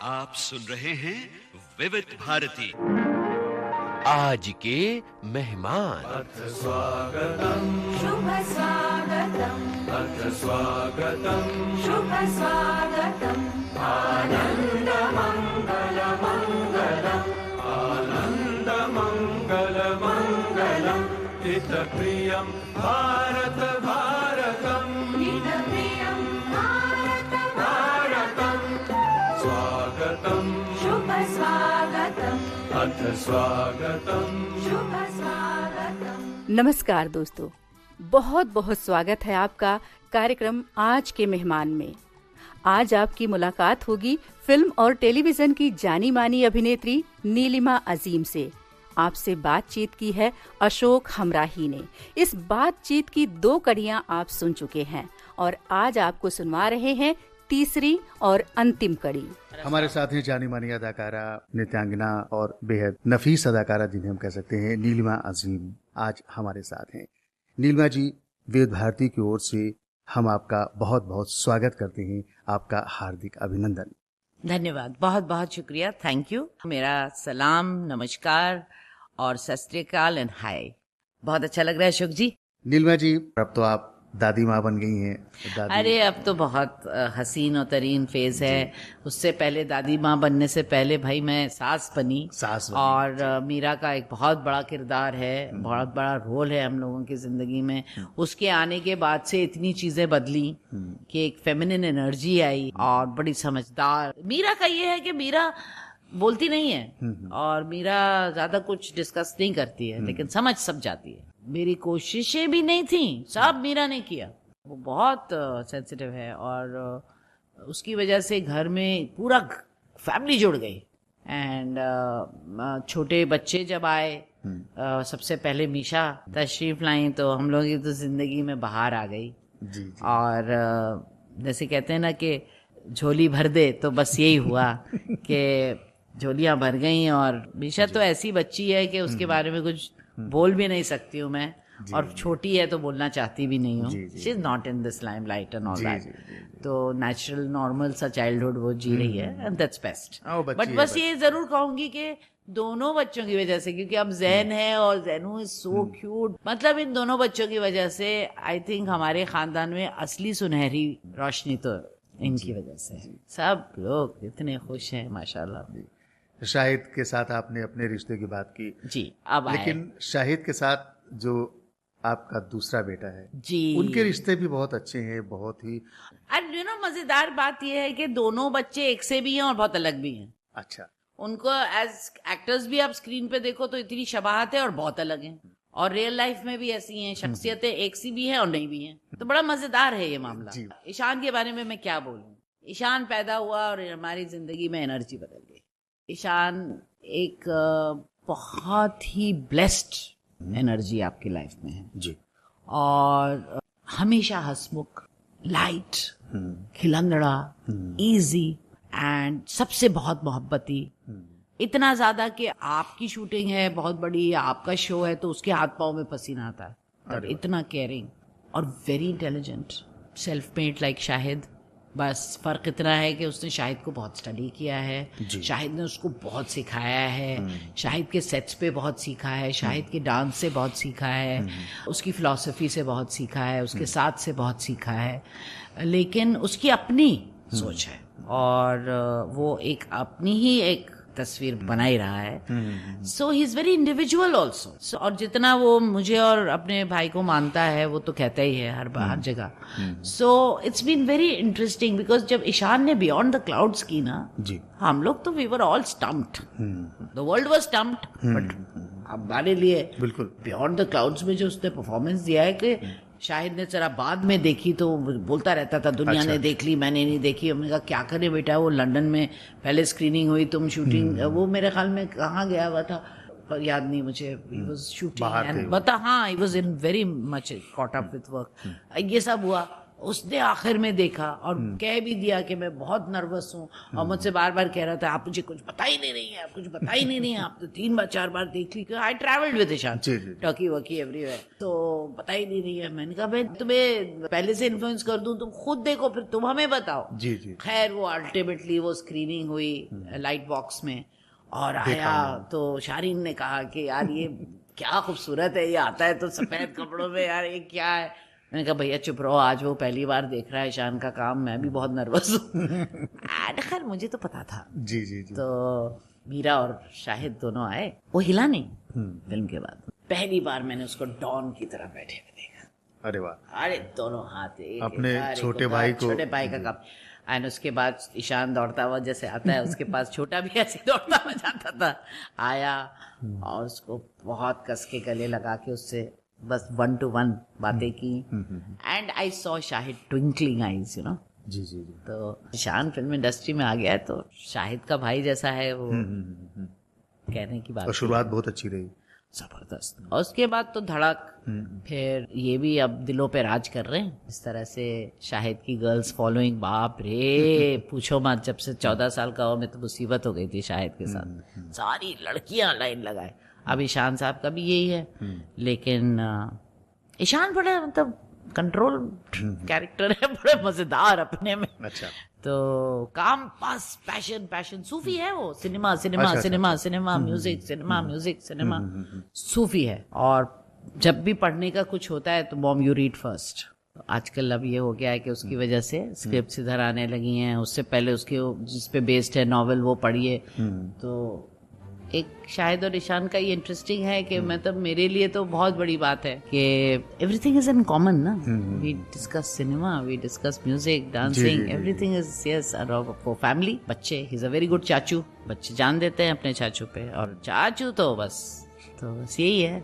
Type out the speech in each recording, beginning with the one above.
आप सुन रहे हैं विविध भारती। आज के मेहमान। अथ स्वागतम् शुभ स्वागतम् अथ स्वागतम् शुभ स्वागतम् आनन्द मङ्गल मङ्गलम् आनन्द मङ्गल मङ्गलम् हितप्रियं भारत भारतम् हितप्रियं भारत भारतम् स्वागतम् शुभ स्वागतम् अथ स्वागतम् शुभ स्वागतम्। नमस्कार दोस्तों, बहुत बहुत स्वागत है आपका कार्यक्रम आज के मेहमान में। आज आपकी मुलाकात होगी फिल्म और टेलीविजन की जानी मानी अभिनेत्री नीलिमा अजीम से। आपसे बातचीत की है अशोक हमराही ने। इस बातचीत की 2 कड़ियां आप सुन चुके हैं और आज आपको सुनवा रहे हैं तीसरी और अंतिम कड़ी। हमारे साथ हैं जानी मानी अदाकारा, नृत्यांगना और बेहद नफीस अदाकारा जिन्हें हम कह सकते हैं नीलिमा अजीम आज हमारे साथ हैं। नीलिमा जी, विविध भारती की ओर से हम आपका बहुत बहुत स्वागत करते हैं, आपका हार्दिक अभिनंदन। धन्यवाद, बहुत बहुत शुक्रिया, थैंक यू। मेरा सलाम, नमस्कार और सत श्री अकाल एंड हाय। बहुत अच्छा लग रहा है अशोक जी। नीलिमा जी, अब तो आप दादी माँ बन गई हैं। अरे अब तो बहुत हसीन और तरीन फेज है। उससे पहले दादी माँ बनने से पहले भाई मैं सास बनी। और मीरा का एक बहुत बड़ा किरदार है, बहुत बड़ा रोल है हम लोगों की जिंदगी में। उसके आने के बाद से इतनी चीजें बदली कि एक फेमिनिन एनर्जी आई और बड़ी समझदार। मीरा का ये है कि मीरा बोलती नहीं है और मीरा ज्यादा कुछ डिस्कस नहीं करती है, लेकिन समझ सब जाती है। मेरी कोशिशें भी नहीं थी, सब मीरा ने किया। वो बहुत सेंसिटिव है और उसकी वजह से घर में पूरा फैमिली जुड़ गई। एंड छोटे बच्चे जब आए, सबसे पहले मीशा तशरीफ लाई तो हम लोगों की तो जिंदगी में बाहर आ गई। जी। और जैसे कहते हैं ना कि झोली भर दे, तो बस यही हुआ कि झोलियां भर गई। और मीशा तो ऐसी बच्ची है कि उसके बारे में कुछ बोल भी नहीं सकती हूँ मैं, और छोटी है तो बोलना चाहती भी नहीं हूँ। She is not in this limelight and all that. तो नेचुरल नॉर्मल सा चाइल्डहुड वो जी रही है एंड दैट्स बेस्ट। बट बस ये जरूर कहूंगी कि दोनों बच्चों की वजह से, क्योंकि अब जैन है और जैनू इज सो क्यूट, मतलब इन दोनों बच्चों की वजह से आई थिंक हमारे खानदान में असली सुनहरी रोशनी तो इनकी वजह से। सब लोग इतने खुश हैं माशाल्लाह। शाहिद के साथ आपने अपने रिश्ते की बात की जी, अब लेकिन शाहिद के साथ जो आपका दूसरा बेटा है जी, उनके रिश्ते भी बहुत अच्छे हैं, बहुत ही। एंड यू नो मजेदार बात यह है कि दोनों बच्चे एक से भी हैं और बहुत अलग भी हैं। अच्छा। उनको एज एक्टर्स भी आप स्क्रीन पे देखो तो इतनी शबाहत है और बहुत अलग हैं, और रियल लाइफ में भी ऐसी हैं। शख्सियतें एक सी भी हैं और नहीं भी हैं। तो बड़ा मजेदार है ये मामला। ईशान के बारे में मैं क्या बोलूं। ईशान पैदा हुआ और हमारी जिंदगी में एनर्जी बदल गई। ईशान एक बहुत ही ब्लेस्ड एनर्जी आपकी लाइफ में है जी, और हमेशा हंसमुख, लाइट, खिलंदड़ा, इजी एंड सबसे बहुत मोहब्बती। इतना ज्यादा कि आपकी शूटिंग है बहुत बड़ी, आपका शो है तो उसके हाथ पांव में पसीना आता है। इतना केयरिंग और very intelligent, self made like Shahid. बस फर्क इतना है कि उसने शाहिद को बहुत स्टडी किया है, शाहिद ने उसको बहुत सिखाया है, शाहिद के सेट्स पे बहुत सीखा है, शाहिद के डांस से बहुत सीखा है, उसकी फिलॉसफी से बहुत सीखा है, उसके साथ से बहुत सीखा है। लेकिन उसकी अपनी सोच है और वो एक अपनी ही एक तस्वीर बना ही रहा है। So he is very individual also. और जितना वो मुझे और अपने भाई को मानता है वो तो कहता ही है हर जगह। So it's been very interesting because जब ईशान ने बियॉन्ड द क्लाउड्स की ना जी, हम लोग तो we were all stumped, the world was stumped. But हमारे लिए बिल्कुल बियॉन्ड द क्लाउड्स में जो उसने परफॉर्मेंस दिया है कि शाहिद ने जरा बाद में देखी तो बोलता रहता था दुनिया ने देख ली, मैंने नहीं देखी। हमने कहा क्या करे बेटा, वो लंदन में पहले स्क्रीनिंग हुई, तुम शूटिंग, वो मेरे ख्याल में कहाँ गया हुआ था पर याद नहीं मुझे। ही वाज शूटिंग एंड बता, हाँ, he was in very much caught up with work. ये सब हुआ उसने आखिर में देखा और कह भी दिया कि मैं बहुत नर्वस हूँ, और मुझसे बार बार कह रहा था आप मुझे कुछ पता ही नहीं रही है, आप कुछ पता ही नहीं रही है, आप तो 3 बार 4 बार देख ली। आई ट्रैवल्ड विद ईशान, जी, जी। टर्की वर्की एवरीवेयर, तो पता ही नहीं रही है। मैंने कहा मैं तुम्हें पहले से इन्फ्लुएंस कर दूं, तुम खुद देखो फिर तुम हमें बताओ। जी, जी। खैर वो अल्टीमेटली वो स्क्रीनिंग हुई लाइट बॉक्स में, और आया तो शारीन ने कहा कि यार ये क्या खूबसूरत है, ये आता है तो सफेद कपड़ों में, यार ये क्या है। मैंने कहा भैया चुप रहो, आज वो पहली बार देख रहा है ईशान का काम, मैं भी बहुत नर्वस हूँ। खैर मुझे तो पता था। जी, जी, जी। तो मीरा और शाहिद दोनों आए, वो हिला नहीं फिल्म के बाद। पहली बार मैंने उसको डॉन की तरह बैठे हुए देखा। अरे वाह। अरे दोनों हाथ एक अपने एक, एक छोटे एक, भाई को- छोटे भाई का काम। एंड उसके बाद ईशान दौड़ता हुआ जैसे आता है, उसके पास छोटा भी ऐसे दौड़ता हुआ जाता था, आया और उसको बहुत कस के गले लगा के उससे बस 1 to 1 बातें की। And I saw Shahid twinkling eyes, you know. जी, जी, जी। तो ईशान फिल्म इंडस्ट्री में आ गया है तो शाहिद का भाई जैसा है वो, कहने की बात और शुरुआत बहुत अच्छी रही। जबरदस्त। और उसके बाद तो धड़क, फिर ये भी अब दिलों पे राज कर रहे हैं। इस तरह से शाहिद की गर्ल्स फॉलोइंग, बाप रे पूछो मत। जब से 14 साल का हो मैं तो मुसीबत हो गई थी शाहिद के साथ, सारी लड़कियां लाइन लगाए। अब ईशान साहब का भी यही है, लेकिन ईशान बड़ा मतलब कंट्रोल कैरेक्टर है, बड़े मजेदार अपने में। अच्छा। तो काम पास पैशन सूफी है वो। सिनेमा सिनेमा अच्छा, cinema cinema music cinema music cinema सूफी है। और जब भी पढ़ने का कुछ होता है तो मॉम यू रीड फर्स्ट। आजकल अब ये हो गया है कि उसकी वजह से स्क्रिप्ट्स इधर आने लगी हैं। उससे पहले उसके जिस पे बेस्ड है नॉवेल वो पढ़िए। तो एक शाहिद और ईशान का ये इंटरेस्टिंग है कि मतलब मेरे लिए तो बहुत बड़ी बात है कि एवरीथिंग इज इन कॉमन ना। We discuss cinema, we discuss music, dancing, everything is yes for family. बच्चे, he is a very good चाचू, बच्चे जान देते हैं अपने चाचू पे, और चाचू तो बस यही है।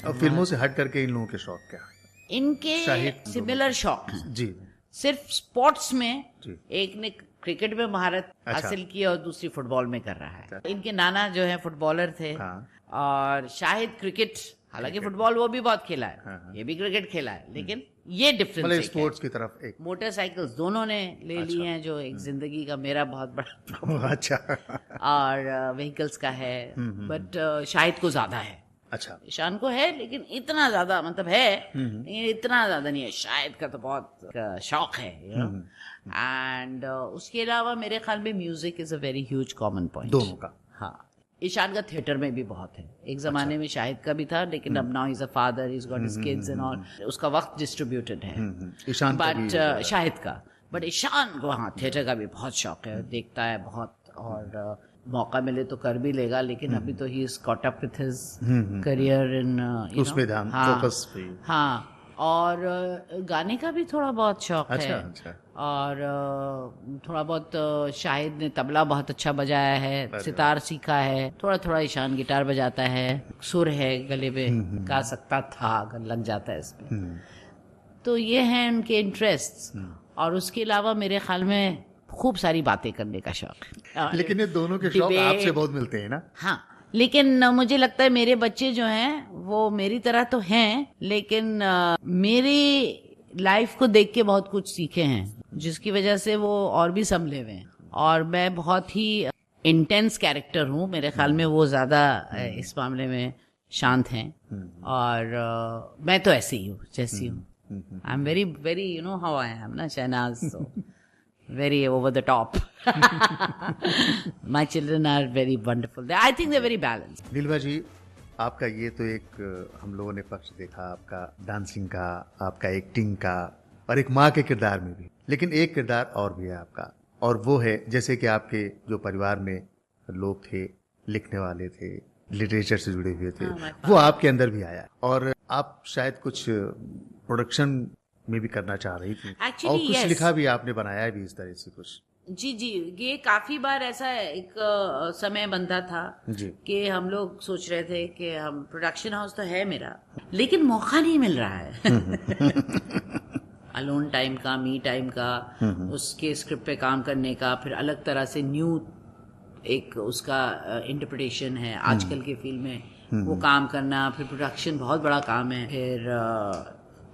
अब फिल्मों से हट करके इन लोगों के शौक क्या है? इनके सिमिलर शौक जी। सिर्फ स्पोर्ट्स में जी। एक ने क्रिकेट में महारत हासिल की और दूसरी फुटबॉल में कर रहा है। इनके नाना जो है फुटबॉलर थे। हाँ। और शाहिद क्रिकेट, हालांकि फुटबॉल वो भी बहुत खेला है। हाँ। ये भी क्रिकेट खेला है, लेकिन ये डिफरेंस मतलब स्पोर्ट्स की तरफ एक। मोटरसाइकिल्स दोनों ने ले ली हैं, जो एक जिंदगी का मेरा बहुत बड़ा अच्छा। और व्हीकल्स का है, बट शाहिद को ज्यादा है। अच्छा। ईशान को है लेकिन इतना ज्यादा मतलब है, लेकिन इतना ज्यादा नहीं है। शाहिद का तो बहुत शौक है, यू नो। एंड उसके अलावा मेरे ख्याल में music is a very huge common point दोनों का। हाँ, ईशान का थिएटर में भी बहुत है। एक जमाने में शाहिद का भी था, लेकिन अब now is a father, he is got his kids and all, उसका वक्त डिस्ट्रीब्यूटेड है। ईशान का भी बट शाहिद का, बट ईशान को हाँ थिएटर का भी बहुत शौक है, देखता है बहुत, और मौका मिले तो कर भी लेगा। लेकिन अभी तो he is caught up with his career in, उसमें ध्यान, फोकस पे। हाँ, और गाने का भी थोड़ा बहुत शौक अच्छा, है। अच्छा। और थोड़ा बहुत शाहिद ने तबला बहुत अच्छा बजाया है, सितार सीखा है, थोड़ा थोड़ा ईशान गिटार बजाता है, सुर है गले पे, गा सकता था अगर लग जाता है इसमें। तो ये हैं उनके इंटरेस्ट। और उसके अलावा मेरे ख्याल में खूब सारी बातें करने का शौक। लेकिन ये दोनों के शौक Debate। आपसे बहुत मिलते हैं ना। हाँ, लेकिन मुझे लगता है मेरे बच्चे जो हैं वो मेरी तरह तो हैं, लेकिन मेरी लाइफ को देख के बहुत कुछ सीखे हैं, जिसकी वजह से वो और भी संभले हुए हैं। और मैं बहुत ही इंटेंस कैरेक्टर हूँ, मेरे ख्याल में वो ज्यादा इस मामले में शांत हैं। और मैं तो ऐसी ही हूँ जैसी हूँ। I am very very, you know how I am ना Shehnaaz, so very over the top. My children are very wonderful. I think they're very balanced. Nilima जी, आपका ये तो एक हम लोगों ने पक्ष देखा, आपका डांसिंग का, आपका एक्टिंग का, और एक माँ के किरदार में भी। लेकिन एक किरदार और भी है आपका, और वो है जैसे कि आपके जो परिवार में लोग थे, लिखने वाले थे, लिटरेचर से जुड़े हुए थे, वो आपके अंदर भी आया। और आप शायद कुछ प्रोडक्शन में भी करना चाह रही थी। Actually, और कुछ yes. लिखा भी आपने, बनाया भी इस तरह से कुछ। जी जी, ये काफी बार ऐसा एक समय बनता था जी। कि हम लोग सोच रहे थे कि हम प्रोडक्शन हाउस तो है मेरा, लेकिन मौका नहीं मिल रहा है। अलोन टाइम का, मी टाइम का, उसके स्क्रिप्ट पे काम करने का, फिर अलग तरह से न्यू एक उसका इंटरप्रिटेशन है आजकल के फील्ड में, वो काम करना, फिर प्रोडक्शन बहुत बड़ा काम है। फिर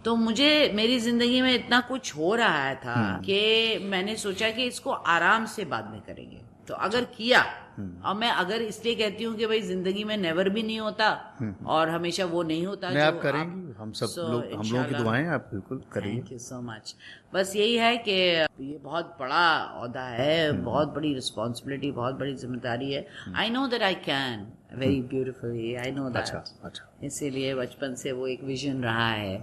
तो मुझे मेरी जिंदगी में इतना कुछ हो रहा था कि मैंने सोचा कि इसको आराम से बाद में करेंगे। तो अगर किया, और मैं अगर इसलिए कहती हूँ कि भाई जिंदगी में नेवर भी नहीं होता और हमेशा वो नहीं होता नहीं, जो आप करेंगे, हम सब लोग, हम लोगों की दुआएं, आप बिल्कुल करेंगे। Thank you so much. बस यही है कि ये बहुत बड़ा ओहदा है, बहुत बड़ी रिस्पॉन्सिबिलिटी, बहुत बड़ी जिम्मेदारी है। I know that I can very beautifully, I know that. अच्छा। इसीलिए बचपन से वो एक विजन रहा है।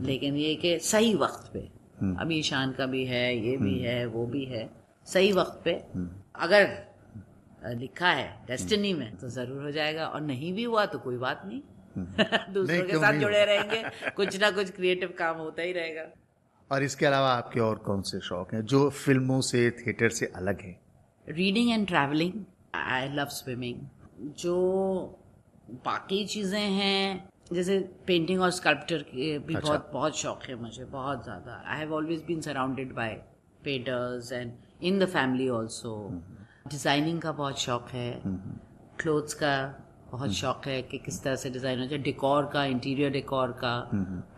लेकिन ये कि सही वक्त पे, अभी ईशान का भी है, ये भी है, वो भी है, सही वक्त पे अगर लिखा है डेस्टिनी में तो जरूर हो जाएगा, और नहीं भी हुआ तो कोई बात नहीं। दूसरों के साथ जुड़े रहेंगे, कुछ ना कुछ क्रिएटिव काम होता ही रहेगा। और इसके अलावा आपके और कौन से शौक हैं जो फिल्मों से, थिएटर से अलग हैं? Reading and travelling, I love swimming. जो बाकी चीजें हैं जैसे पेंटिंग और स्कल्पचर के भी बहुत शौक है मुझे, बहुत ज्यादा। I have always been surrounded by painters and in the family also. Designing का बहुत शौक है, क्लोथ्स का बहुत शौक है कि किस तरह से डिजाइन हो जाए, डेकोर का, इंटीरियर डेकोर का,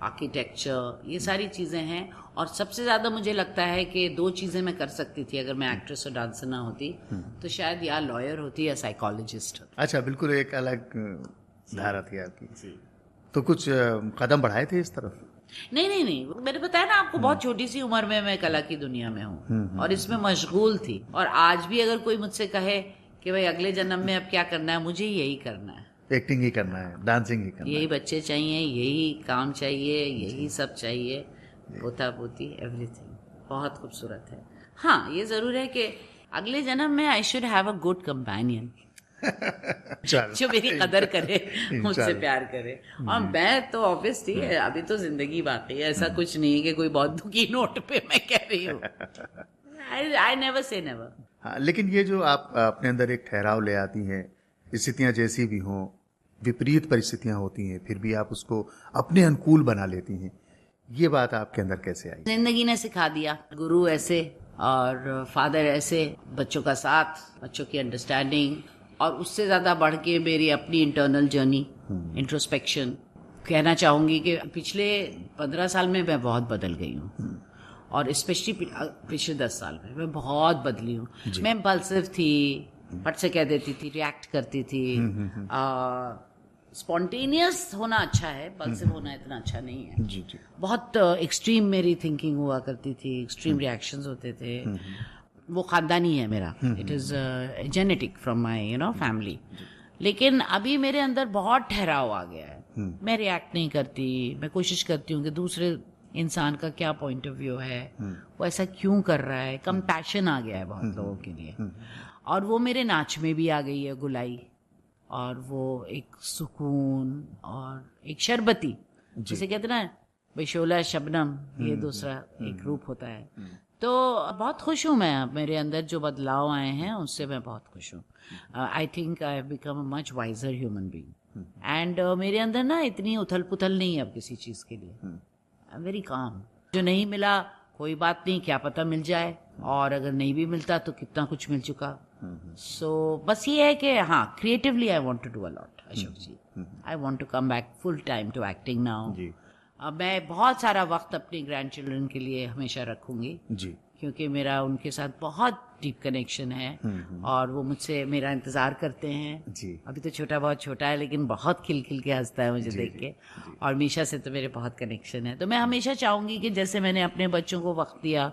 आर्किटेक्चर, ये सारी चीजें हैं। और सबसे ज्यादा मुझे लगता है कि 2 चीजें मैं कर सकती थी अगर मैं एक्ट्रेस और डांसर ना होती, तो शायद या लॉयर होती या साइकोलॉजिस्ट होती। अच्छा, बिल्कुल एक अलग धारा थी आपकी। तो कुछ कदम बढ़ाए थे इस तरफ? नहीं, मैंने बताया ना आपको, बहुत छोटी सी उम्र में मैं कला की दुनिया में हूँ और इसमें मशगूल थी। और आज भी अगर कोई मुझसे कहे कि भाई अगले जन्म में अब क्या करना है, मुझे यही करना है, एक्टिंग ही करना है, डांसिंग ही करना है, यही बच्चे चाहिए, यही काम चाहिए, यही सब चाहिए, पोता पोती एवरीथिंग। बहुत खूबसूरत है। हाँ, ये जरूर है कि अगले जन्म में I should have a good companion जो मेरी कदर करे, मुझसे प्यार करे। और मैं तो ऑब्वियसली अभी तो जिंदगी बाकी है, ऐसा कुछ नहीं है कि कोई बहुत दुखी नोट पे मैं कह रही हूँ। I never say never. हाँ, लेकिन ये जो आप अपने अंदर एक ठहराव ले आती हैं, स्थितियां जैसी भी हों, विपरीत परिस्थितियां होती हैं, फिर भी आप उसको अपने अनुकूल बना लेती हैं, ये बात आपके अंदर कैसे आई? जिंदगी ने सिखा दिया, गुरु ऐसे और फादर ऐसे, बच्चों का साथ, बच्चों की अंडरस्टैंडिंग, और उससे ज्यादा बढ़ के मेरी अपनी इंटरनल जर्नी, इंट्रोस्पेक्शन। कहना चाहूंगी कि पिछले 15 साल में मैं बहुत बदल गई हूँ, और स्पेशली पिछले 10 साल में मैं बहुत बदली हूँ। मैं इम्पल्सिव थी, फट से कह देती थी, रिएक्ट करती थी। स्पॉन्टेनियस होना अच्छा है, इम्पल्सिव होना इतना अच्छा नहीं है। जी। बहुत एक्सट्रीम मेरी थिंकिंग हुआ करती थी, एक्सट्रीम रिएक्शंस होते थे। वो खानदानी है मेरा, it is genetic from my family. लेकिन अभी मेरे अंदर बहुत ठहराव आ गया है। मैं रिएक्ट नहीं करती, मैं कोशिश करती हूँ कि दूसरे इंसान का क्या पॉइंट ऑफ व्यू है, वो ऐसा क्यों कर रहा है। कंपैशन आ गया है बहुत लोगों के लिए, और वो मेरे नाच में भी आ गई है, गुलाई, और वो एक सुकून और एक शरबती, जिसे कहते ना बेशोला शबनम, ये दूसरा एक रूप होता है। तो बहुत खुश हूँ मैं, मेरे अंदर जो बदलाव आए हैं उससे मैं बहुत खुश हूँ। I think I have become a much wiser human being, and मेरे अंदर ना इतनी उथल पुथल नहीं है अब किसी चीज़ के लिए। I am very calm. जो नहीं मिला कोई बात नहीं, क्या पता मिल जाए, और अगर नहीं भी मिलता तो कितना कुछ मिल चुका। सो बस ये है कि हाँ, creatively I want to do a lot Ashok ji. I want to come back full time to acting now. अब मैं बहुत सारा वक्त अपने ग्रैंड चिल्ड्रन के लिए हमेशा रखूंगी जी, क्योंकि मेरा उनके साथ बहुत डीप कनेक्शन है, और वो मुझसे मेरा इंतजार करते हैं जी। अभी तो छोटा बहुत छोटा है, लेकिन बहुत खिल खिल के हंसता है मुझे देख के, और मीशा से तो मेरे बहुत कनेक्शन है। तो मैं हमेशा चाहूंगी कि जैसे मैंने अपने बच्चों को वक्त दिया,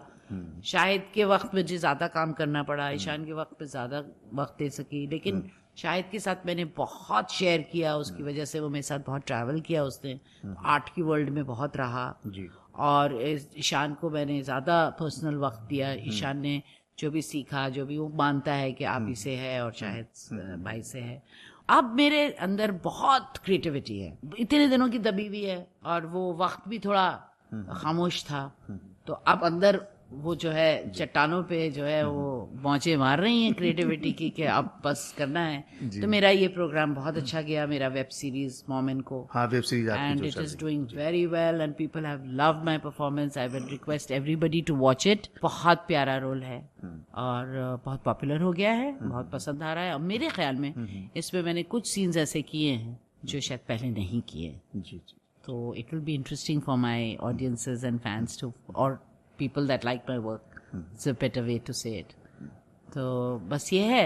शाहिद के वक्त मुझे ज्यादा काम करना पड़ा, ईशान के वक्त पे ज्यादा वक्त दे सकी, लेकिन शाहिद के साथ मैंने बहुत शेयर किया, उसकी वजह से वो मेरे साथ बहुत ट्रैवल किया, उसने आर्ट की वर्ल्ड में बहुत रहा जी। और ईशान को मैंने ज़्यादा पर्सनल वक्त दिया। ईशान ने जो भी सीखा, जो भी वो मानता है कि आप ही से है और शाहिद भाई से है। अब मेरे अंदर बहुत क्रिएटिविटी है, इतने दिनों की दबी हुई है, और वो वक्त भी थोड़ा खामोश था, तो अब अंदर वो जो है चट्टानों पे जो है वो मौजे मार रही हैं क्रिएटिविटी की कि अब बस करना है। तो मेरा ये प्रोग्राम बहुत अच्छा गया, मेरा वेब सीरीज मोमेन को, web series, and it is doing very well and people have loved my performance. I will request everybody to watch it. बहुत प्यारा रोल है और बहुत पॉपुलर हो गया है, बहुत पसंद आ रहा है। और मेरे ख्याल में इसमें मैंने कुछ सीन्स ऐसे किए हैं जो शायद पहले नहीं किए जी। तो it will be interesting for my audiences and fans to, or people that like my work. It's a better way to say it. तो बस ये है,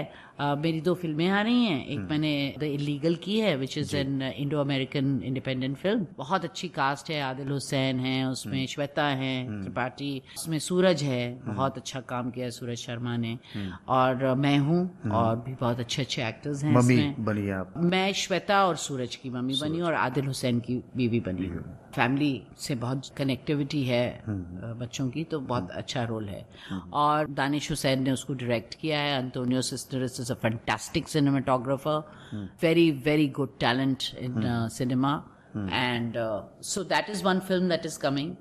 मेरी 2 फिल्में आ रही हैं. एक मैंने द इलीगल की है, which is an Indo American independent film. बहुत अच्छी कास्ट है, आदिल हुसैन है उसमें, श्वेता है त्रिपाठी, उसमें सूरज है, बहुत अच्छा काम किया है सूरज शर्मा ने, और मैं हूँ, और भी बहुत अच्छे अच्छे एक्टर्स हैं मम्मी इसमें. बनी आप? मैं श्वेता और सूरज की मम्मी बनी, और आदिल हुसैन की बीवी बनी हूँ. फैमिली से बहुत कनेक्टिविटी है बच्चों की, तो बहुत अच्छा रोल है. और दानिश हुसैन ने उसको डायरेक्ट किया है. Antonio sisters is a fantastic cinematographer, very very good talent in cinema, and so that is one film that is coming.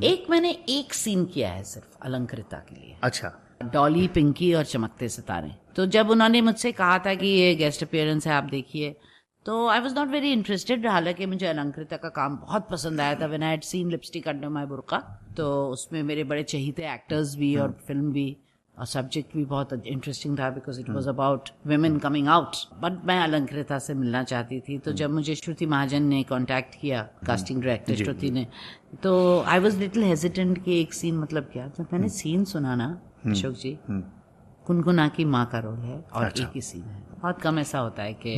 एक मैंने एक सीन किया है सिर्फ अलंकृता के लिए. अच्छा. डॉली, पिंकी और चमकते सितारे. तो जब उन्होंने मुझसे कहा था कि ये गेस्ट अपीयरेंस है, आप देखिए, तो I was not very interested. हालांकि मुझे अलंकृता का काम बहुत पसंद आया था. When I had seen Lipstick Under My Burkha, तो उसमें मेरे बड़े चहीते एक्टर्स भी और फिल्म भी, और सब्जेक्ट भी बहुत इंटरेस्टिंग था, because it was about women coming out. But मैं अलंकृता से मिलना चाहती थी. तो जब मुझे श्रुति महाजन ने कांटेक्ट किया, कास्टिंग डायरेक्टर श्रुति ने, तो आई वाज लिटिल हेजिटेंट कि एक सीन मतलब क्या. जब मैंने सीन सुना ना, अशोक जी, गुनगुना की माँ का रोल है और एक ही सीन है. बहुत कम ऐसा होता है कि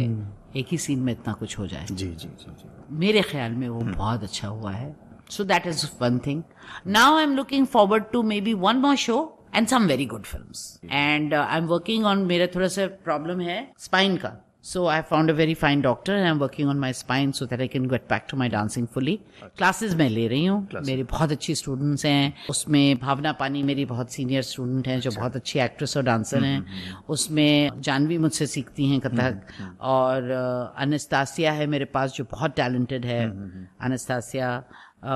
एक ही सीन में इतना कुछ हो जाए. जी जी जी जी. मेरे ख्याल में वो बहुत अच्छा हुआ है. So that is one thing. Now I am looking forward to maybe one more show and some very good films. And I'm working on, मेरा थोड़ा सा प्रॉब्लम है स्पाइन का. So I found a very fine doctor and I'm working on my spine so that I can get back to my dancing fully. Classes मैं ले रही हूँ. मेरी बहुत अच्छी स्टूडेंट्स हैं. उसमें भावना पानी मेरी बहुत सीनियर स्टूडेंट हैं, जो बहुत अच्छी एक्ट्रेस और डांसर हैं. उसमें जानवी मुझसे सीखती हैं कथक, और अनस्तासिया है मेरे पास, जो बहुत टैलेंटेड है. अनस्तासिया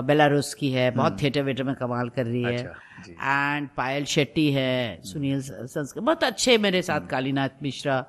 बेलारूस की है, बहुत थिएटर वेटर में कमाल कर रही है. एंड पायल शेट्टी है, सुनील संस्कृत, बहुत अच्छे मेरे साथ. कालीनाथ मिश्रा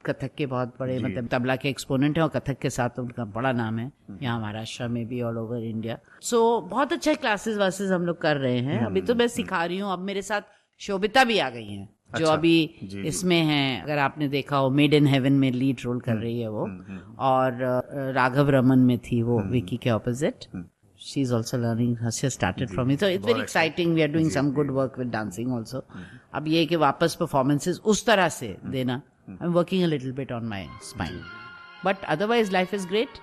कथक के बहुत बड़े, मतलब तबला के एक्सपोनेंट हैं, और कथक के साथ उनका बड़ा नाम है यहाँ महाराष्ट्र में भी, ऑल ओवर इंडिया. सो बहुत अच्छे क्लासेस वासेस हम लोग कर रहे हैं. अभी तो मैं सिखा रही हूँ. अब मेरे साथ शोभिता भी आ गई हैं, जो अभी इसमें हैं. अगर आपने देखा हो, मेड इन हेवन में लीड रोल कर रही है वो, और राघव रमन में थी वो, विकी के opposite. She is also learning. She started from it, so it's very exciting. We are doing some good work with dancing also. अब ये कि वापस performances उस तरह से देना. I'm working a little bit on my spine, but otherwise life is great.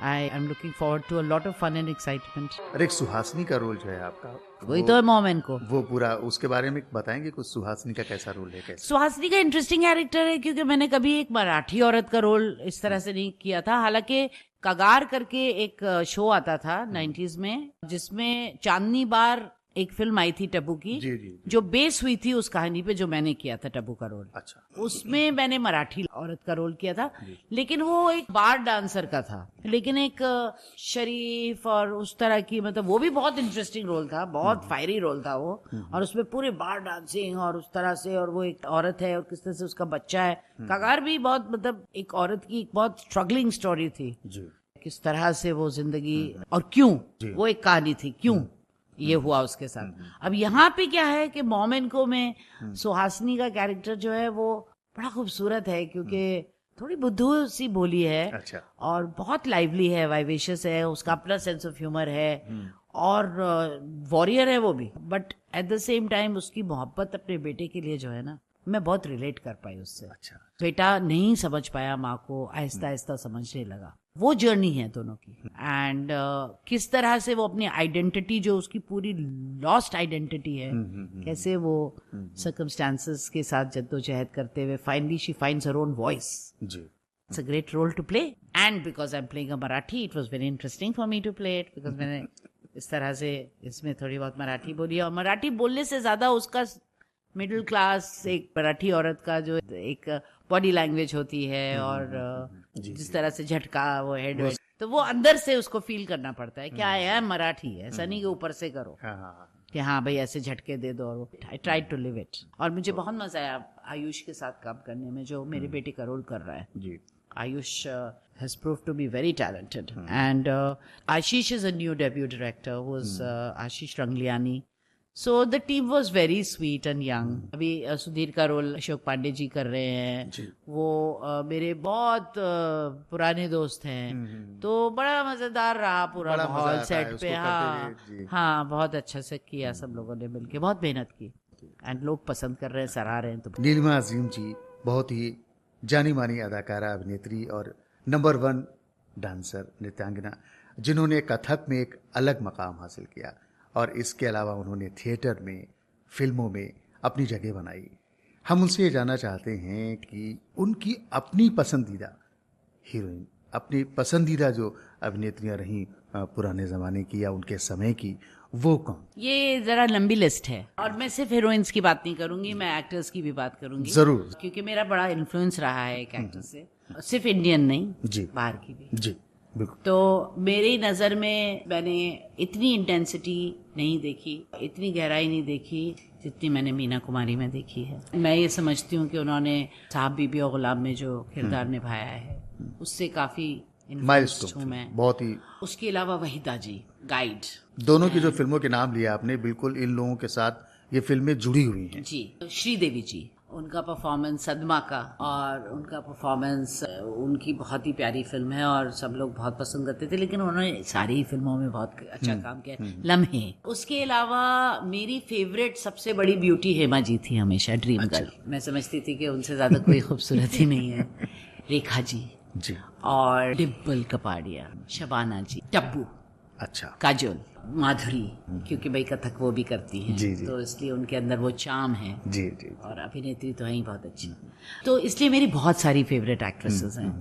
I am looking forward to a lot of fun and excitement. अरे एक सुहासिनी का रोल जो है आपका, वही तो है मोमेन को. वो पूरा उसके बारे में बताएंगे कुछ? सुहासिनी का कैसा रोल है? कैसे? सुहासिनी का इंटरेस्टिंग कैरेक्टर है, क्योंकि मैंने कभी एक मराठी औरत का रोल इस तरह से नहीं किया था. हालांकि कगार करके एक शो आता था 90s में, जिसमें चांदनी बार एक फिल्म आई थी टब्बू की, जो बेस हुई थी उस कहानी पे जो मैंने किया था टब्बू का रोल. अच्छा. उसमें मैंने मराठी औरत का रोल किया था, लेकिन वो एक बार डांसर का था, लेकिन एक शरीफ और उस तरह की, मतलब वो भी बहुत इंटरेस्टिंग रोल था, बहुत फायरी रोल था वो. और उसमें पूरे बार डांसिंग और उस तरह से, और वो एक औरत है और किस तरह से उसका बच्चा है. कगार भी बहुत, मतलब एक औरत की एक बहुत स्ट्रगलिंग स्टोरी थी, किस तरह से वो जिंदगी, और क्यों, वो एक कहानी थी, क्यों ये हुआ उसके साथ. अब यहाँ पे क्या है कि मोमेन को में सुहासिनी का कैरेक्टर जो है वो बड़ा खूबसूरत है, क्योंकि थोड़ी बुद्धू सी बोली है. अच्छा. और बहुत लाइवली है, वाइवेशियस है, उसका अपना सेंस ऑफ ह्यूमर है, और वॉरियर है वो भी. But at the same time उसकी मोहब्बत अपने बेटे के लिए जो है ना, मैं बहुत रिलेट कर पाई उससे. अच्छा. बेटा नहीं समझ पाया माँ को, आहिस्ता आहिस्ता समझने लगा. वो जर्नी है दोनों की. एंड किस तरह से वो अपनी आइडेंटिटी, जो उसकी पूरी लॉस्ट आइडेंटिटी है, कैसे वो सर्कमस्टांसेस के साथ जद्दोजहद करते हुए finally she finds her own voice. It's a great role to play. And because I am playing a Marathi, it was very interesting for me to play it, because मैंने इस तरह से इसमें थोड़ी बहुत मराठी बोली. और मराठी बोलने से ज्यादा उसका मिडिल क्लास एक मराठी औरत का जो एक बॉडी लैंग्वेज होती है, और जिस तरह से झटका वो हेड, तो वो अंदर से उसको फील करना पड़ता है. क्या है मराठी, ऐसा नहीं कि ऊपर से करो कि हाँ भाई ऐसे झटके दे दो. और I try to live it. और मुझे बहुत मजा आया आयुष के साथ काम करने में, जो मेरे बेटे का रोल कर रहा है. Ayush has proved to be very talented. And Ashish is a new debut director, who is Ashish Rangliani. So the team was very sweet and young. अभी सुधीर का रोल अशोक पांडे जी कर रहे हैं. वो मेरे बहुत पुराने दोस्त हैं. तो बड़ा मजेदार रहा पूरा माहौल सेट पे. हाँ, बहुत अच्छा से किया सब लोगों ने मिलके, बहुत मेहनत की एंड लोग पसंद कर रहे हैं, सराह रहे हैं. तो नीलिमा अजीम जी बहुत ही जानी मानी अदाकारा, अभिनेत्री और नंबर 1 डांसर, नृत्यांगना, जिन्होंने कथक में एक अलग मकाम हासिल किया और इसके अलावा उन्होंने थिएटर में, फिल्मों में अपनी जगह बनाई. हम उनसे ये जानना चाहते हैं कि उनकी अपनी पसंदीदा हीरोइन, अपनी पसंदीदा जो अभिनेत्रियां रहीं पुराने ज़माने की या उनके समय की, वो कौन? ये जरा लंबी लिस्ट है और मैं सिर्फ हीरोइंस की बात नहीं करूंगी, मैं एक्टर्स की भी बात करूंगी. जरूर. क्योंकि मेरा बड़ा इन्फ्लुएंस रहा है एक एक्टर से, सिर्फ इंडियन नहीं जी, बाहर की भी. जी बिल्कुल. तो मेरी नज़र में मैंने इतनी इंटेंसिटी नहीं देखी, इतनी गहराई नहीं देखी जितनी मैंने मीना कुमारी में देखी है. मैं ये समझती हूँ कि उन्होंने साहब बीबी और गुलाम में जो किरदार निभाया है उससे काफ़ी इन्फ्लुएंस्ड हूँ मैं. बहुत ही. उसके अलावा वहीदा जी, गाइड, दोनों की जो फिल्मों के नाम लिया आपने, बिल्कुल इन लोगों के साथ ये फिल्में जुड़ी हुई हैं. जी. श्रीदेवी जी, उनका परफॉर्मेंस सदमा का, और उनका परफॉर्मेंस, उनकी बहुत ही प्यारी फिल्म है और सब लोग बहुत पसंद करते थे, लेकिन उन्होंने सारी फिल्मों में बहुत अच्छा काम किया. लम्हे. उसके अलावा मेरी फेवरेट सबसे बड़ी ब्यूटी हेमा जी थी हमेशा, ड्रीम गर्ल. मैं समझती थी कि उनसे ज्यादा कोई खूबसूरत ही नहीं है. रेखा जी और डिम्पल कपाड़िया, शबाना जी, टब्बू, अच्छा, काजोल, माधुरी, क्योंकि भाई कथक वो भी करती हैं. जी, जी. तो इसलिए उनके अंदर वो चार्म है. जी जी. और अभिनेत्री तो है ही बहुत अच्छी. तो इसलिए मेरी बहुत सारी फेवरेट एक्ट्रेसेस हैं,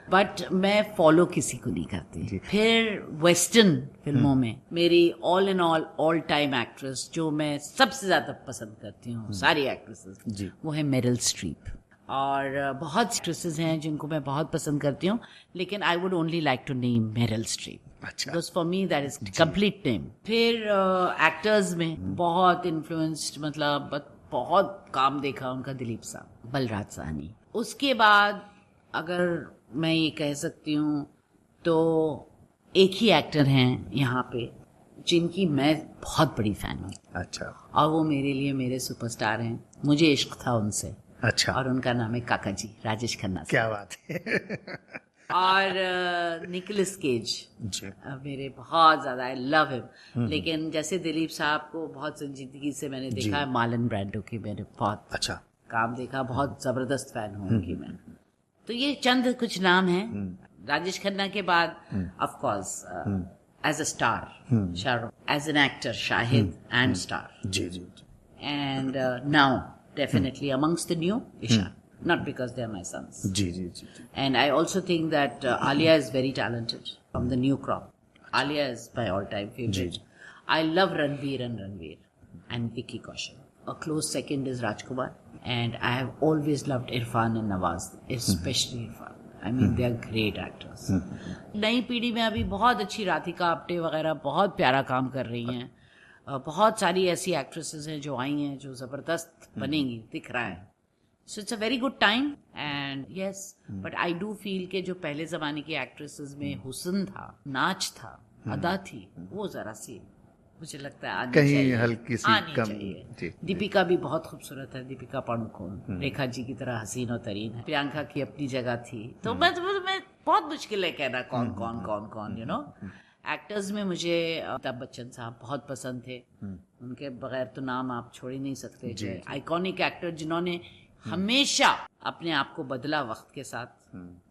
बट मैं फॉलो किसी को नहीं करती. फिर वेस्टर्न फिल्मों में मेरी all in all time actress जो मैं सबसे ज्यादा पसंद करती हूँ, सारी एक्ट्रेसेस, वो है मेरिल स्ट्रीप. और बहुत एक्ट्रेसेस हैं जिनको मैं बहुत पसंद करती हूँ, लेकिन I would only like to name Meryl Streep. Because for me that is complete name. फिर एक्टर्स में बहुत इन्फ्लुएंस्ड, मतलब बहुत काम देखा उनका, दिलीप साहब, बलराज साहनी. उसके बाद अगर मैं ये कह सकती हूँ तो एक ही एक्टर हैं यहाँ पे जिनकी मैं बहुत बड़ी फैन हूँ. अच्छा. और वो मेरे लिए मेरे सुपरस्टार हैं. मुझे इश्क था उनसे. अच्छा. और उनका नाम है काका जी, राजेश खन्ना. क्या बात है. और निकोलस केज मेरे बहुत ज्यादा, आई लव हिम. लेकिन जैसे दिलीप साहब को बहुत संजीदगी से मैंने देखा है, मार्लन ब्रैंडो की मैंने बहुत अच्छा काम देखा, बहुत जबरदस्त फैन हूँ उनकी मैं. तो ये चंद कुछ नाम हैं. राजेश खन्ना के बाद of course as a star Shahrukh, as an actor Shahid and star. जी जी. And now definitely amongst the new Ishaan. Not because they are my sons. जी जी जी. And I also think that Alia is very talented from the new crop. Alia is my all-time favorite. I love Ranveer and Vicky Kaushal. A close second is Rajkumar, and I have always loved Irfan and Nawaz, especially Irfan. I mean, they are great actors. नई पीढ़ी में अभी बहुत अच्छी राधिका आप्टे वगैरह बहुत प्यारा काम कर रही हैं. बहुत सारी ऐसी एक्ट्रेसेस हैं जो आई हैं जो जबरदस्त बनेंगी, दिख रहा है. So it's a very good time and yes, but I do feel कि जो पहले ज़माने की एक्ट्रेसेस में हुस्न था, नाच था, अदा थी, वो ज़रा सी मुझे लगता है आनी कहीं चाहिए, हल्की सी कम. चाहिए. दीपिका भी बहुत खूबसूरत है, दीपिका पादुकोण, रेखा जी की तरह हसीन और तरीन है. प्रियंका की अपनी जगह थी. तो मैं बहुत मुश्किल है कहना कौन यू नो. एक्टर्स में मुझे अमिताभ बच्चन साहब बहुत पसंद थे. उनके बगैर तो नाम आप छोड़ ही नहीं सकते. आइकॉनिक एक्टर जिन्होंने हमेशा अपने आप को बदला वक्त के साथ,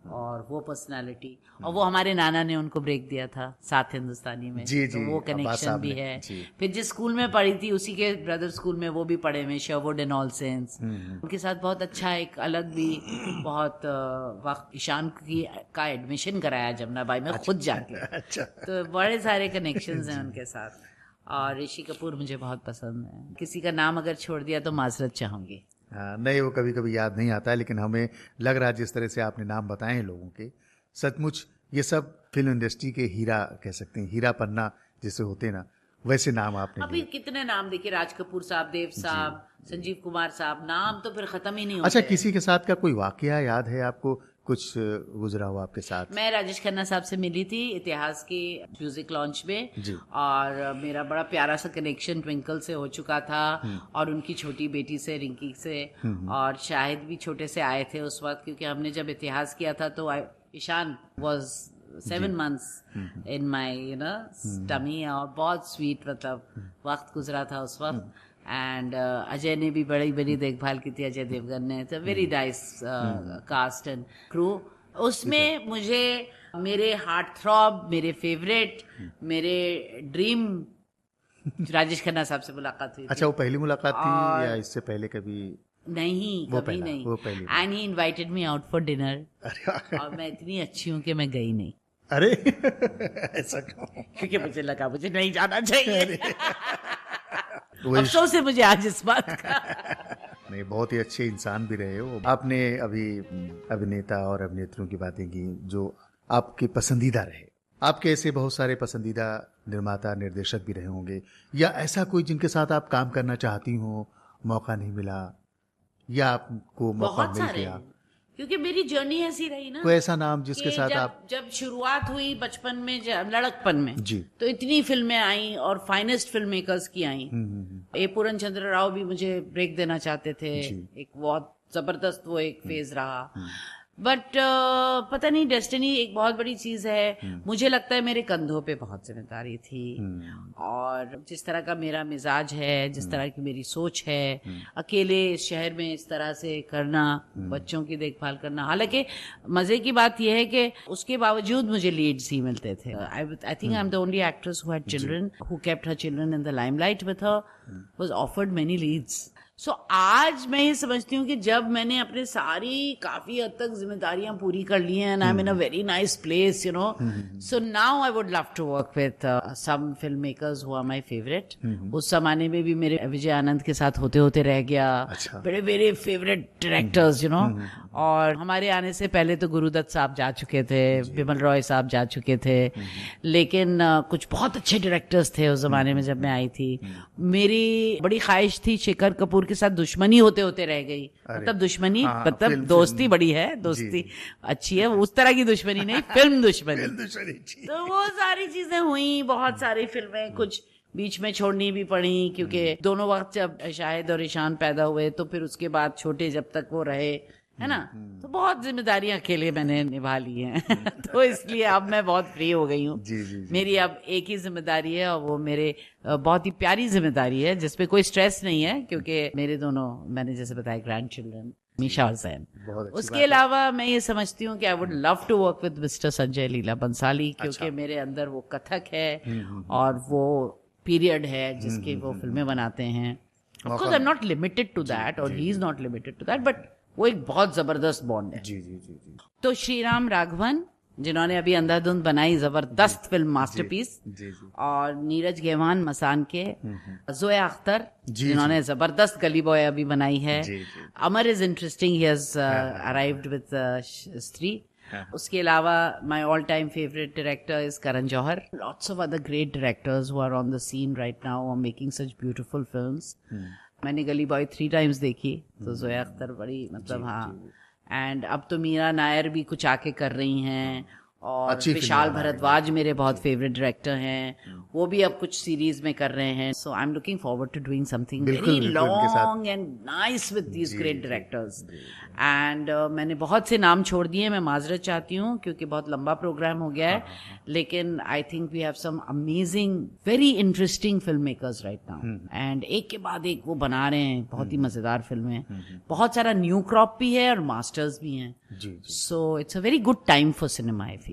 और वो पर्सनालिटी, और वो हमारे नाना ने उनको ब्रेक दिया था साथ हिंदुस्तानी में. तो वो कनेक्शन भी है. फिर जिस स्कूल में पढ़ी थी उसी के ब्रदर स्कूल में वो भी पढ़े हुए, शर्वुड एंड ऑल सेंस. उनके साथ बहुत अच्छा एक अलग भी बहुत वक्त ईशान का एडमिशन कराया जमुनाबाई में खुद जाके. तो बड़े सारे कनेक्शंस हैं उनके साथ. और ऋषि कपूर मुझे बहुत पसंद है. किसी का नाम अगर छोड़ दिया तो माजरत चाहूंगी. नहीं, वो कभी कभी याद नहीं आता है, लेकिन हमें लग रहा है जिस तरह से आपने नाम बताए हैं लोगों के, सचमुच ये सब फिल्म इंडस्ट्री के हीरा कह सकते हैं, हीरा पन्ना जैसे होते ना, वैसे नाम आपने अभी कितने नाम देखिए, राज कपूर साहब, देव साहब, संजीव कुमार साहब, नाम तो फिर खत्म ही नहीं होते. अच्छा, किसी के साथ का कोई वाकया याद है आपको, कुछ गुजरा हो आपके साथ? मैं राजेश खन्ना साहब से मिली थी इतिहास की म्यूजिक लॉन्च में जी। और मेरा बड़ा प्यारा सा कनेक्शन ट्विंकल से हो चुका था और उनकी छोटी बेटी से रिंकी से, और शाहिद भी छोटे से आए थे उस वक्त, क्योंकि हमने जब इतिहास किया था तो Ishaan was 7 months in my tummy, और बहुत स्वीट मतलब वक्त गुजरा था उस वक्त। एंड अजय ने भी बड़ी बड़ी देखभाल की थी, अजय देवगन ने। तो very nice cast and crew. उसमें मुझे मेरे हार्ट थ्रॉब, मेरे फेवरेट, मेरे ड्रीम राजेश खन्ना साहब से मुलाकात हुई। अच्छा, वो पहली मुलाकात थी या इससे पहले कभी? नहीं, कभी नहीं। And he invited me out for dinner, और मैं इतनी अच्छी हूँ कि मैं गई नहीं। अरे ऐसा क्यों? क्योंकि मुझे लगा मुझे नहीं जाना चाहिए। अफसोस है मुझे आज इस बात का। नहीं, बहुत ही अच्छे इंसान भी रहे हो। आपने अभी अभिनेता और अभिनेत्रियों की बातें की जो आपके पसंदीदा रहे। आपके ऐसे बहुत सारे पसंदीदा निर्माता निर्देशक भी रहे होंगे, या ऐसा कोई जिनके साथ आप काम करना चाहती हो, मौका नहीं मिला, या आपको मौका बहुत मिल सारे गया? क्योंकि मेरी जर्नी ऐसी रही ना। कोई ऐसा नाम जिसके कि साथ जब जब शुरुआत हुई बचपन में, जब लड़कपन में जी, तो इतनी फिल्में आई और फाइनेस्ट फिल्म मेकर्स की आई। ए पूरन चंद्र राव भी मुझे ब्रेक देना चाहते थे, एक बहुत जबरदस्त वो एक फेज रहा। बट पता नहीं, डेस्टिनी एक बहुत बड़ी चीज है। मुझे लगता है मेरे कंधों पे बहुत जिम्मेदारी थी, और जिस तरह का मेरा मिजाज है, जिस तरह की मेरी सोच है, अकेले इस शहर में इस तरह से करना, बच्चों की देखभाल करना। हालांकि मजे की बात यह है कि उसके बावजूद मुझे लीड्स ही मिलते थे। I think I am the only actress who had children, who kept her children in the limelight with her, was offered many leads. So आज मैं ये समझती हूँ कि जब मैंने अपने सारी काफी हद तक जिम्मेदारियां पूरी कर ली हैं, and I'm in a very nice place, you know. So now I would love to work with some filmmakers who are my favorite. उस जमाने में भी मेरे विजय आनंद के साथ होते होते रह गया। बड़े बड़े फेवरेट डायरेक्टर्स, यू नो। और हमारे आने से पहले तो गुरुदत्त साहब जा चुके थे, बिमल रॉय साहब जा चुके थे, लेकिन कुछ बहुत अच्छे डायरेक्टर्स थे उस जमाने में जब मैं आई थी। मेरी बड़ी ख्वाहिश थी शेखर कपूर के साथ दुश्मनी होते होते रह गई। मतलब दुश्मनी, मतलब दोस्ती बड़ी है, दोस्ती अच्छी है, उस तरह की दुश्मनी नहीं, फिल्म दुश्मनी। तो वो सारी चीजें हुई, बहुत सारी फिल्में कुछ बीच में छोड़नी भी पड़ी, क्योंकि दोनों वक्त जब शाहिद और ईशान पैदा हुए तो फिर उसके बाद छोटे जब तक वो रहे, है ना, तो बहुत जिम्मेदारियां अकेले मैंने निभा ली हैं। तो इसलिए अब मैं बहुत फ्री हो गई हूँ। मेरी अब एक ही जिम्मेदारी है, और वो मेरे बहुत ही प्यारी जिम्मेदारी है, जिसपे कोई स्ट्रेस नहीं है, क्योंकि मेरे दोनों, मैंने जैसे बताया, ग्रैंड चिल्ड्रन मीशा और जैन। उसके अलावा मैं ये समझती हूँ कि I would love to work with Mister Sanjay Leela Bhansali, क्योंकि मेरे अंदर वो कथक है और वो पीरियड है जिसकी वो फिल्में बनाते हैं। Of course I am not limited to that, और he is not limited to that, but वो एक बहुत जबरदस्त बॉन्ड है। जी। तो श्रीराम राघवन, जिन्होंने अभी अंधाधुंध बनाई, जबरदस्त फिल्म, मास्टरपीस, और नीरज गेवान मसान के, जोया अख्तर जिन्होंने जबरदस्त गली बॉय अभी बनाई है, Amar is interesting, he has arrived with Stree. उसके अलावा my all time favourite director is Karan Johar. Lots of other great directors who are on the scene right now, are making such beautiful films. मैंने गली बॉय 3 times देखी, तो जोया अख्तर बड़ी, मतलब हाँ। And अब तो मीरा नायर भी कुछ आके कर रही हैं, और विशाल भारद्वाज मेरे बहुत फेवरेट डायरेक्टर हैं, वो भी अब कुछ सीरीज में कर रहे हैं। So I am looking forward to doing something very long and nice with these great directors. And मैंने बहुत से नाम छोड़ दिए, मैं माजरत चाहती हूँ क्योंकि बहुत लंबा प्रोग्राम हो गया है, लेकिन I think we have some amazing very interesting film makers right now, and एक के बाद एक वो बना रहे हैं बहुत ही मजेदार फिल्में। बहुत सारा न्यू क्रॉप भी है और मास्टर्स भी हैं, so it's a very good time for cinema I feel.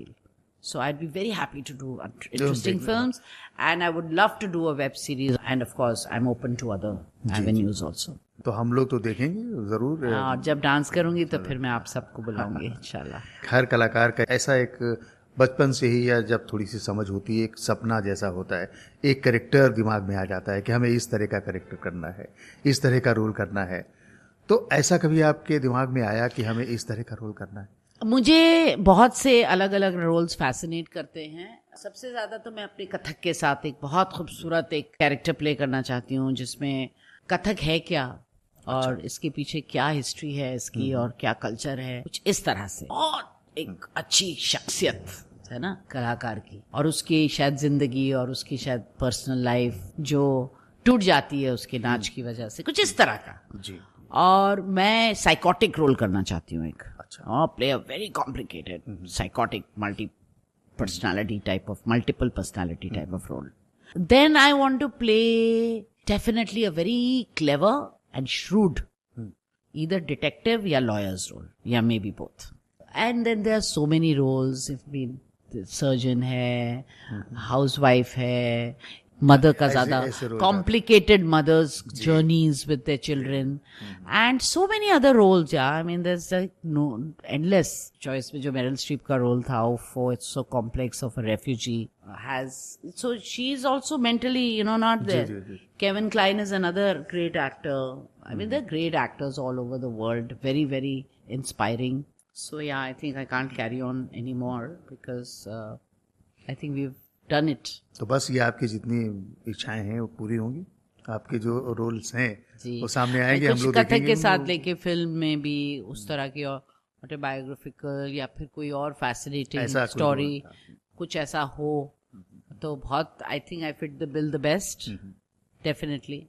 So I'd be very happy to do interesting films, and I would love to do a web series, and of course I'm open to other avenues also. तो हम लोग तो देखेंगे जरूर। और जब dance करूंगी तो फिर मैं आप सबको बुलाऊंगी इंशाल्लाह। हर कलाकार का ऐसा एक बचपन से ही, या जब थोड़ी सी समझ होती है, एक सपना जैसा होता है, एक कैरेक्टर दिमाग में आ जाता है कि हमें इस तरह का कैरेक्टर करना है, इस तरह का रोल करना है। तो ऐसा कभी आपके दिमाग में आया कि हमें इस तरह का रोल करना है? मुझे बहुत से अलग अलग रोल्स फैसिनेट करते हैं। सबसे ज़्यादा तो मैं अपने कथक के साथ एक बहुत खूबसूरत एक कैरेक्टर प्ले करना चाहती हूँ, जिसमें कथक है क्या और इसके पीछे क्या हिस्ट्री है इसकी और क्या कल्चर है, कुछ इस तरह से। और एक अच्छी शख्सियत है ना कलाकार की, और उसकी शायद जिंदगी और उसकी शायद पर्सनल लाइफ जो टूट जाती है उसके नाच की वजह से, कुछ इस तरह का जी। और मैं साइकोटिक रोल करना चाहती हूँ एक, अच्छा। और play a very complicated psychotic multiple personality type of role. Then I want to play definitely a very clever and shrewd either detective या lawyer's role या maybe both. And then there are so many roles. If we surgeon है, housewife है, mother का ज़्यादा complicated mothers journeys with their children and so many other roles. Yeah, I mean there's like no endless choice. में जो Meryl Streep का role था, for it's so complex of a refugee has, so she's also mentally not there. Kevin Kline is another great actor. I mean there are great actors all over the world, very very inspiring. So yeah, I think I can't carry on anymore because I think we've done it. तो बस ये आपकी जितनी इच्छाएं हैं वो पूरी होंगी, आपके जो रोल्स हैं वो सामने आएंगे, हम लोग कथक के साथ लेके फिल्म में भी उस तरह की ऑटोबायोग्राफिकल या फिर कोई और फैसिनेटिंग स्टोरी कुछ ऐसा हो तो बहुत, I think I fit the bill the best definitely.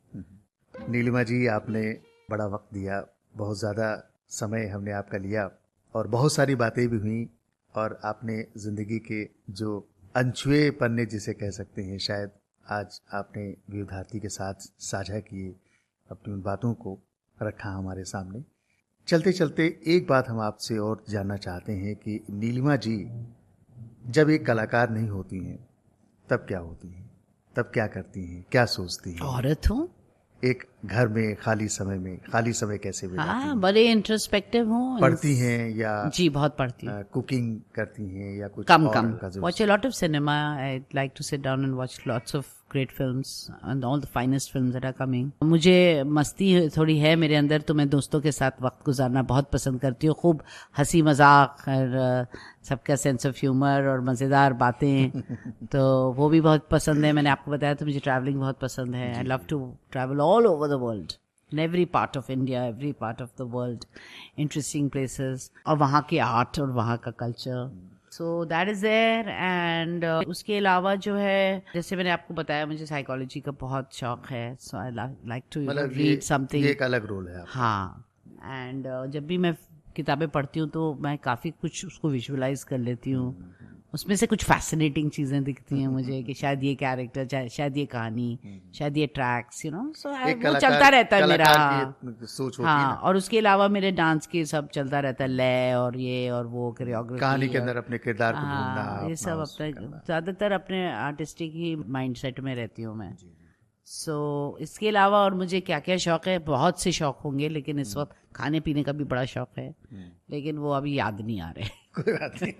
Neelima ji, आपने बड़ा वक्त दिया, बहुत ज़्यादा समय हमने आपका लिया और बहुत सारी बातें भी हुई, और आपने ज़िंदगी के जो अनछुए पन्ने जिसे कह सकते हैं शायद आज आपने विद्यार्थी के साथ साझा किए, अपनी उन बातों को रखा हमारे सामने. चलते चलते एक बात हम आपसे और जानना चाहते हैं कि नीलिमा जी जब एक कलाकार नहीं होती हैं तब क्या होती हैं, तब क्या करती हैं, क्या सोचती हैं? औरत हूँ, एक घर में खाली समय कैसे बिताती हैं? बड़े इंट्रोस्पेक्टिव हूँ. पढ़ती हैं या? जी बहुत पढ़ती हूँ. कुकिंग करती हैं या कुछ कम और? Watch a lot of cinema. I like to sit down and watch lots of great films and all the finest films that are coming. मुझे मस्ती थोड़ी है मेरे अंदर, तो मैं दोस्तों के साथ वक्त गुजारना बहुत पसंद करती हूँ. खूब हंसी मजाक और सबका सेंस ऑफ ह्यूमर और मज़ेदार बातें तो वो भी बहुत पसंद है. मैंने आपको बताया तो मुझे ट्रैवलिंग बहुत पसंद है. I love to travel all over the world, in every part of India, every part of the world, interesting places, और वहाँ के आर्ट और वहाँ का culture. So that is there. and उसके अलावा जो है, जैसे मैंने आपको बताया, मुझे साइकोलॉजी का बहुत शौक है. So I like to read something. ये एक अलग रोल है आपका. हाँ, and जब भी मैं किताबें पढ़ती हूँ तो मैं काफ़ी कुछ उसको विजुअलाइज कर लेती हूँ. उसमें से कुछ फैसिनेटिंग चीजें दिखती हैं मुझे कि शायद ये कैरेक्टर, शायद ये कहानी, शायद ये ट्रैक्स, सो वो चलता रहता है मेरा. सोच होती हाँ, और उसके अलावा मेरे डांस के सब चलता रहता है, लय और ये और वो कोरियोग्राफी, कहानी के अंदर अपने किरदार को ढूंढना, ये सब अपना ज्यादातर अपने आर्टिस्टिक ही माइंडसेट में रहती हूँ मैं. सो इसके अलावा और मुझे क्या क्या शौक है, बहुत से शौक होंगे, लेकिन इस वक्त खाने पीने का भी बड़ा शौक है, लेकिन वो अभी याद नहीं आ रहे. कोई बात नहीं.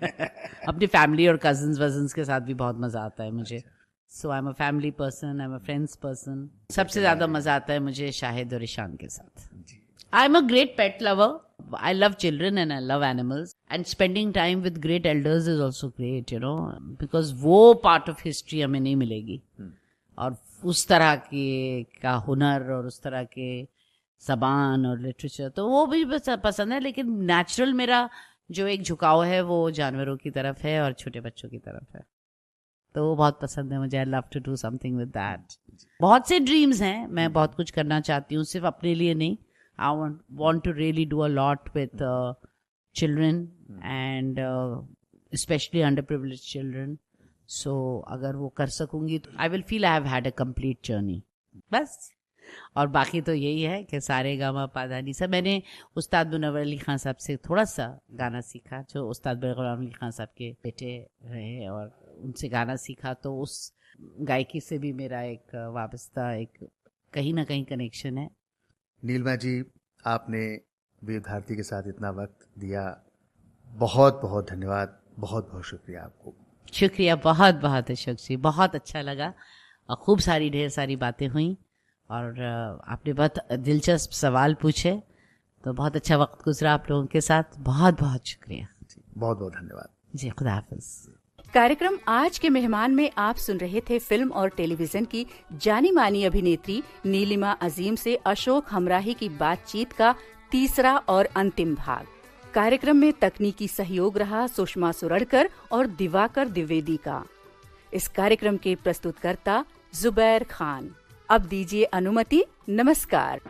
अपनी फैमिली और कजिन्स के साथ भी बहुत मजा आता है मुझे. So I am a family person, I am a friends person. सबसे ज्यादा मजा आता है मुझे शाहिद और ईशान के साथ. आई am a great pet lover. I love children and I love animals, and spending time with great elders is also great, because वो part of history हमें नहीं मिलेगी. और उस तरह का हुनर और उस तरह के ज़बान और लिटरेचर तो वो भी पसंद है. लेकिन नेचुरल मेरा जो एक झुकाव है वो जानवरों की तरफ है और छोटे बच्चों की तरफ है, तो वो बहुत पसंद है मुझे. I love to do something with that. बहुत से ड्रीम्स हैं, मैं बहुत कुछ करना चाहती हूँ, सिर्फ अपने लिए नहीं. I want to really do a lot with children and specially underprivileged children. So अगर वो कर सकूंगी तो I will feel I have had a complete journey. बस. और बाकी तो यही है कि सारे गामा पाधानी सब. मैंने उस्ताद मुनव्वर अली खान साहब से थोड़ा सा गाना सीखा, जो उस्ताद गुलाम अली खान साहब के बेटे रहे, और उनसे गाना सीखा, तो उस गायकी से भी मेरा एक वाबस्ता, एक कहीं ना कहीं कनेक्शन है. नीलिमा जी, आपने विद्यार्थी के साथ इतना वक्त दिया, बहुत बहुत धन्यवाद, बहुत बहुत शुक्रिया आपको. शुक्रिया, बहुत बहुत अशोक जी, बहुत अच्छा लगा और खूब सारी ढेर सारी बातें हुई और आपने बहुत दिलचस्प सवाल पूछे, तो बहुत अच्छा वक्त गुजरा आप लोगों के साथ. बहुत बहुत शुक्रिया. बहुत बहुत धन्यवाद जी. खुदा हाफिज. कार्यक्रम आज के मेहमान में आप सुन रहे थे फिल्म और टेलीविजन की जानी मानी अभिनेत्री नीलिमा अजीम से अशोक हमराही की बातचीत का तीसरा और अंतिम भाग। कार्यक्रम में तकनीकी सहयोग रहा सुषमा सुरड़कर और दिवाकर द्विवेदी का। इस कार्यक्रम के प्रस्तुतकर्ता जुबैर खान। अब दीजिए अनुमति। नमस्कार।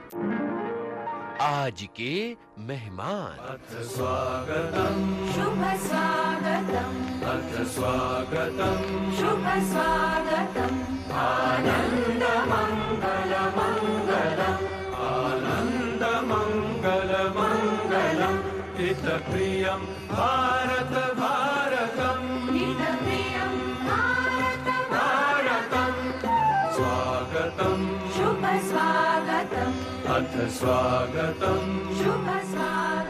आज के मेहमान। अथ स्वागतम् शुभ स्वागतम् अथ स्वागतम् शुभ स्वागतम् आनन्दमङ्गलमङ्गलम् आनन्दमङ्गलमङ्गलम् हितप्रियं भारत भारतम् हितप्रियं भारत भारतं स्वागतम् शुभ स्वागतम् अथ स्वागतम् शुभ स्वागतम्